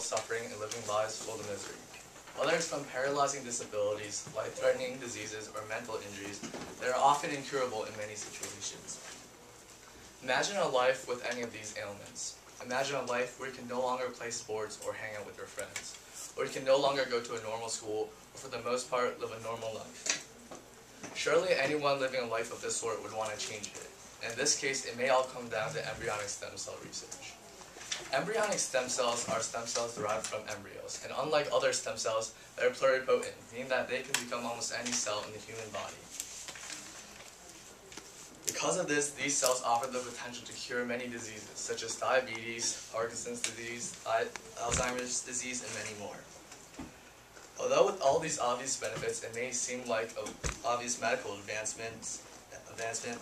suffering and living lives full of misery. Whether it's from paralyzing disabilities, life-threatening diseases, or mental injuries, they are often incurable in many situations. Imagine a life with any of these ailments. Imagine a life where you can no longer play sports or hang out with your friends, or you can no longer go to a normal school, or for the most part, live a normal life. Surely anyone living a life of this sort would want to change it. In this case, it may all come down to embryonic stem cell research. Embryonic stem cells are stem cells derived from embryos, and unlike other stem cells, they are pluripotent, meaning that they can become almost any cell in the human body. Because of this, these cells offer the potential to cure many diseases, such as diabetes, Parkinson's disease, Alzheimer's disease, and many more. Although with all these obvious benefits, it may seem like an obvious medical advancement,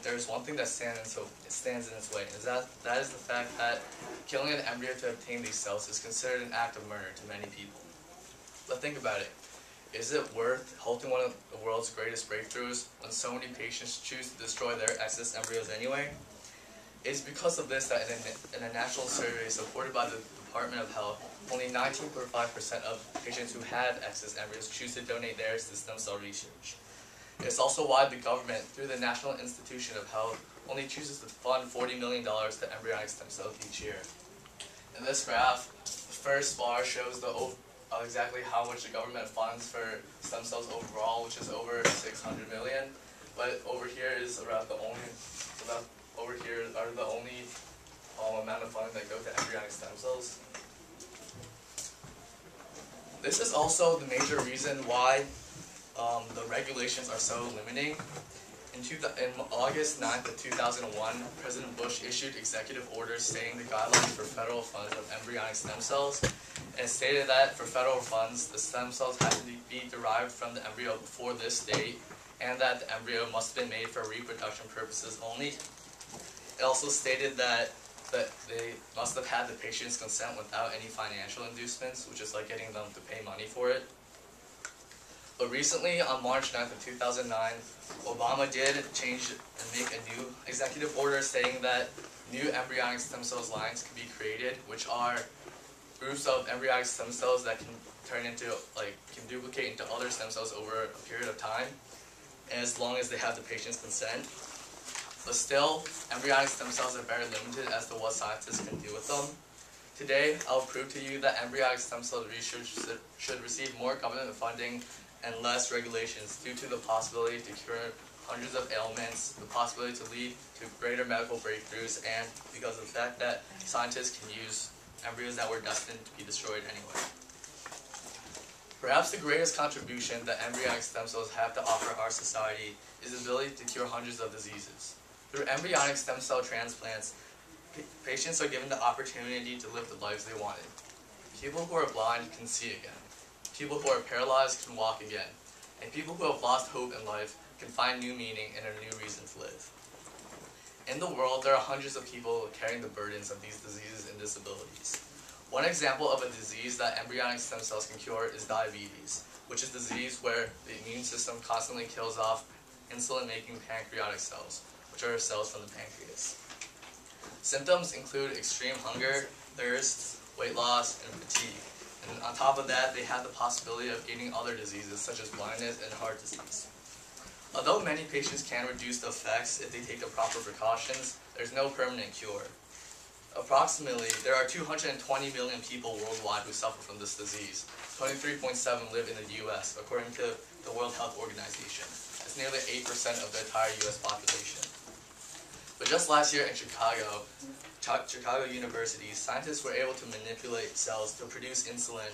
there is one thing that stands in its way, and that is the fact that killing an embryo to obtain these cells is considered an act of murder to many people. But think about it. Is it worth halting one of the world's greatest breakthroughs when so many patients choose to destroy their excess embryos anyway? It is because of this that in a national survey supported by the Department of Health, only 19.5% of patients who had excess embryos choose to donate theirs to stem cell research. It's also why the government, through the National Institute of Health, only chooses to fund $40 million to embryonic stem cells each year. In this graph, the first bar shows exactly how much the government funds for stem cells overall, which is over 600 million. But over here is around the only amount of funding that go to embryonic stem cells. This is also the major reason why the regulations are so limiting. In August 9th of 2001, President Bush issued executive orders stating the guidelines for federal funds of embryonic stem cells, and stated that for federal funds, the stem cells have to be derived from the embryo before this date, and that the embryo must have been made for reproduction purposes only. It also stated that they must have had the patient's consent without any financial inducements, which is like getting them to pay money for it. But recently, on March 9th of 2009, Obama did change and make a new executive order stating that new embryonic stem cells lines can be created, which are groups of embryonic stem cells that can can duplicate into other stem cells over a period of time, as long as they have the patient's consent. But still, embryonic stem cells are very limited as to what scientists can do with them. Today, I'll prove to you that embryonic stem cell research should receive more government funding and less regulations due to the possibility to cure hundreds of ailments, the possibility to lead to greater medical breakthroughs, and because of the fact that scientists can use embryos that were destined to be destroyed anyway. Perhaps the greatest contribution that embryonic stem cells have to offer our society is the ability to cure hundreds of diseases. Through embryonic stem cell transplants, patients are given the opportunity to live the lives they wanted. People who are blind can see again. People who are paralyzed can walk again. And people who have lost hope in life can find new meaning and a new reason to live. In the world, there are hundreds of people carrying the burdens of these diseases and disabilities. One example of a disease that embryonic stem cells can cure is diabetes, which is a disease where the immune system constantly kills off insulin-making pancreatic cells, which are cells from the pancreas. Symptoms include extreme hunger, thirst, weight loss, and fatigue. And on top of that, they have the possibility of gaining other diseases such as blindness and heart disease. Although many patients can reduce the effects if they take the proper precautions, there's no permanent cure. Approximately, there are 220 million people worldwide who suffer from this disease. 23.7 live in the U.S., according to the World Health Organization. It's nearly 8% of the entire U.S. population. But just last year in Chicago University, scientists were able to manipulate cells to produce insulin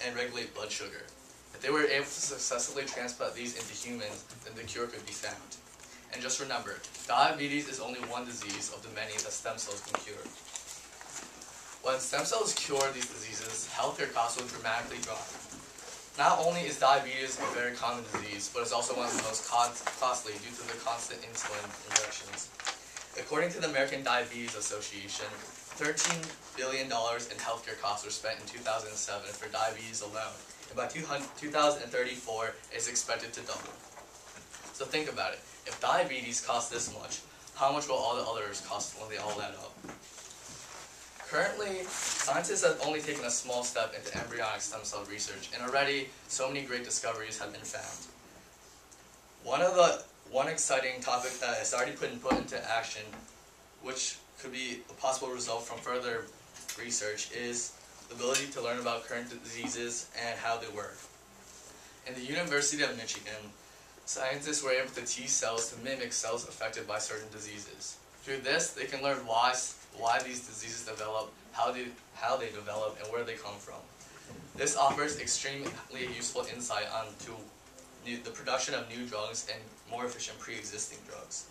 and regulate blood sugar. If they were able to successfully transplant these into humans, then the cure could be found. And just remember, diabetes is only one disease of the many that stem cells can cure. When stem cells cure these diseases, healthcare costs will dramatically drop. Not only is diabetes a very common disease, but it's also one of the most costly due to the constant insulin injections. According to the American Diabetes Association, $13 billion in healthcare costs were spent in 2007 for diabetes alone, and by 2034, it's expected to double. So think about it. If diabetes costs this much, how much will all the others cost when they all add up? Currently, scientists have only taken a small step into embryonic stem cell research, and already so many great discoveries have been found. One exciting topic that is already put into action, which could be a possible result from further research, is the ability to learn about current diseases and how they work. In the University of Michigan, scientists were able to teach cells to mimic cells affected by certain diseases. Through this, they can learn why these diseases develop, how they develop, and where they come from. This offers extremely useful insight onto the production of new drugs and more efficient pre-existing drugs.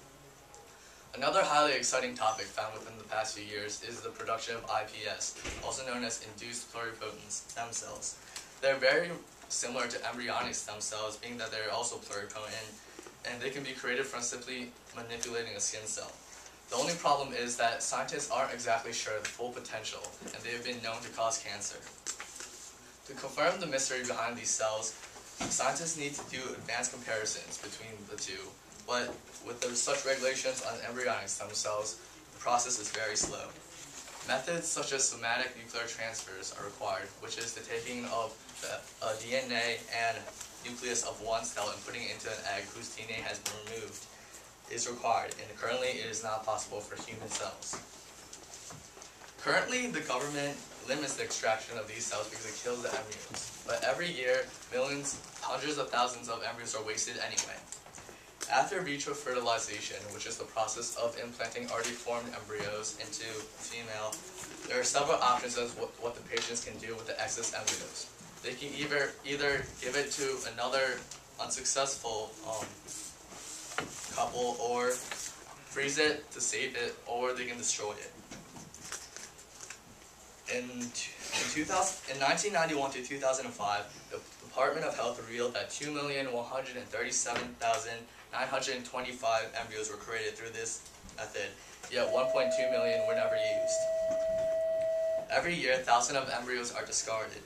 Another highly exciting topic found within the past few years is the production of iPS, also known as induced pluripotent stem cells. They're very similar to embryonic stem cells, being that they're also pluripotent, and they can be created from simply manipulating a skin cell. The only problem is that scientists aren't exactly sure of the full potential, and they have been known to cause cancer. To confirm the mystery behind these cells, scientists need to do advanced comparisons between the two, but with such regulations on embryonic stem cells, the process is very slow. Methods such as somatic nuclear transfers are required, which is the taking of the DNA and nucleus of one cell and putting it into an egg whose DNA has been removed, is required, and currently it is not possible for human cells. Currently, the government limits the extraction of these cells because it kills the embryos, but every year, millions, hundreds of thousands of embryos are wasted anyway. After vitro fertilization, which is the process of implanting already formed embryos into a female, there are several options as what the patients can do with the excess embryos. They can either give it to another unsuccessful couple, or freeze it to save it, or they can destroy it. In 1991 to 2005, the Department of Health revealed that 2,137,925 embryos were created through this method, yet 1.2 million were never used. Every year, thousands of embryos are discarded.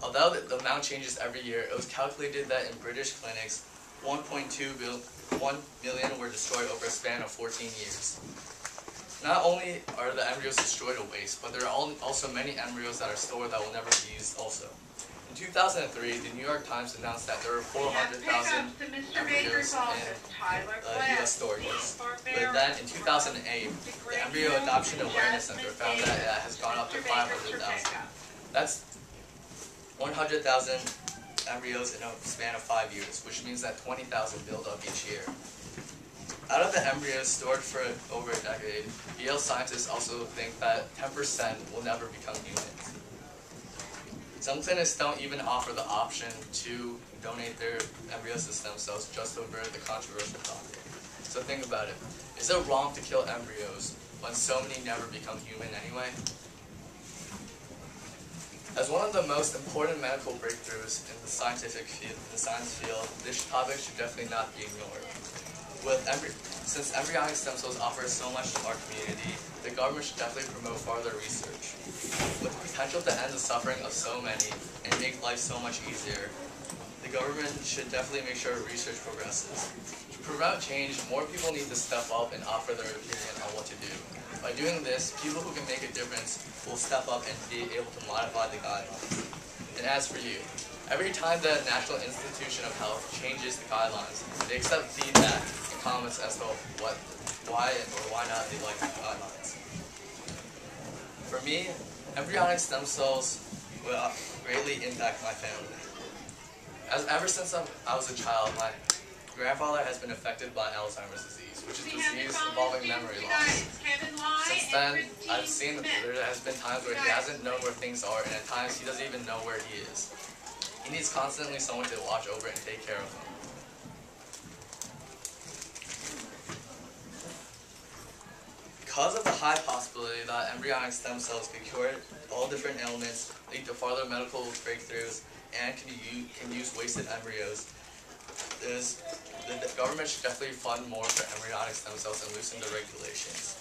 Although the amount changes every year, it was calculated that in British clinics, 1 million were destroyed over a span of 14 years. Not only are the embryos destroyed to waste, but there are also many embryos that are stored that will never be used also. In 2003, the New York Times announced that there were 400,000 embryos in U.S. storages. But then in 2008, the Embryo Adoption Awareness Center found that it has gone up to 500,000. That's 100,000 embryos in a span of 5 years, which means that 20,000 build up each year. Out of the embryos stored for over a decade, Yale scientists also think that 10% will never become humans. Some clinics don't even offer the option to donate their embryos to stem cells just over the controversial topic. So think about it. Is it wrong to kill embryos when so many never become human anyway? As one of the most important medical breakthroughs in the science field, this topic should definitely not be ignored. Since embryonic stem cells offer so much to our community, the government should definitely promote further research. With the potential to end the suffering of so many and make life so much easier, the government should definitely make sure research progresses. To promote change, more people need to step up and offer their opinion on what to do. By doing this, people who can make a difference will step up and be able to modify the guidelines. And as for you, every time the National Institution of Health changes the guidelines, they accept feedback and comments as to why or why not they like the guidelines. For me, embryonic stem cells will greatly impact my family. Ever since I was a child, my grandfather has been affected by Alzheimer's disease, which is a disease involving memory loss. Since then, I've seen that there has been times where he hasn't known where things are, and at times he doesn't even know where he is. He needs constantly someone to watch over and take care of him. Because of the high possibility that embryonic stem cells can cure all different ailments, lead to further medical breakthroughs, and can use wasted embryos, the government should definitely fund more for embryonic stem cells and loosen the regulations.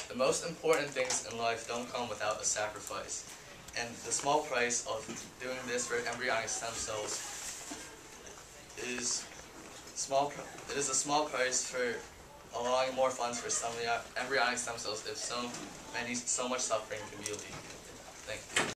The most important things in life don't come without a sacrifice, and the small price of doing this for embryonic stem cells is a small price for allowing more funds for some embryonic stem cells if so much suffering can be alleviated. Thank you.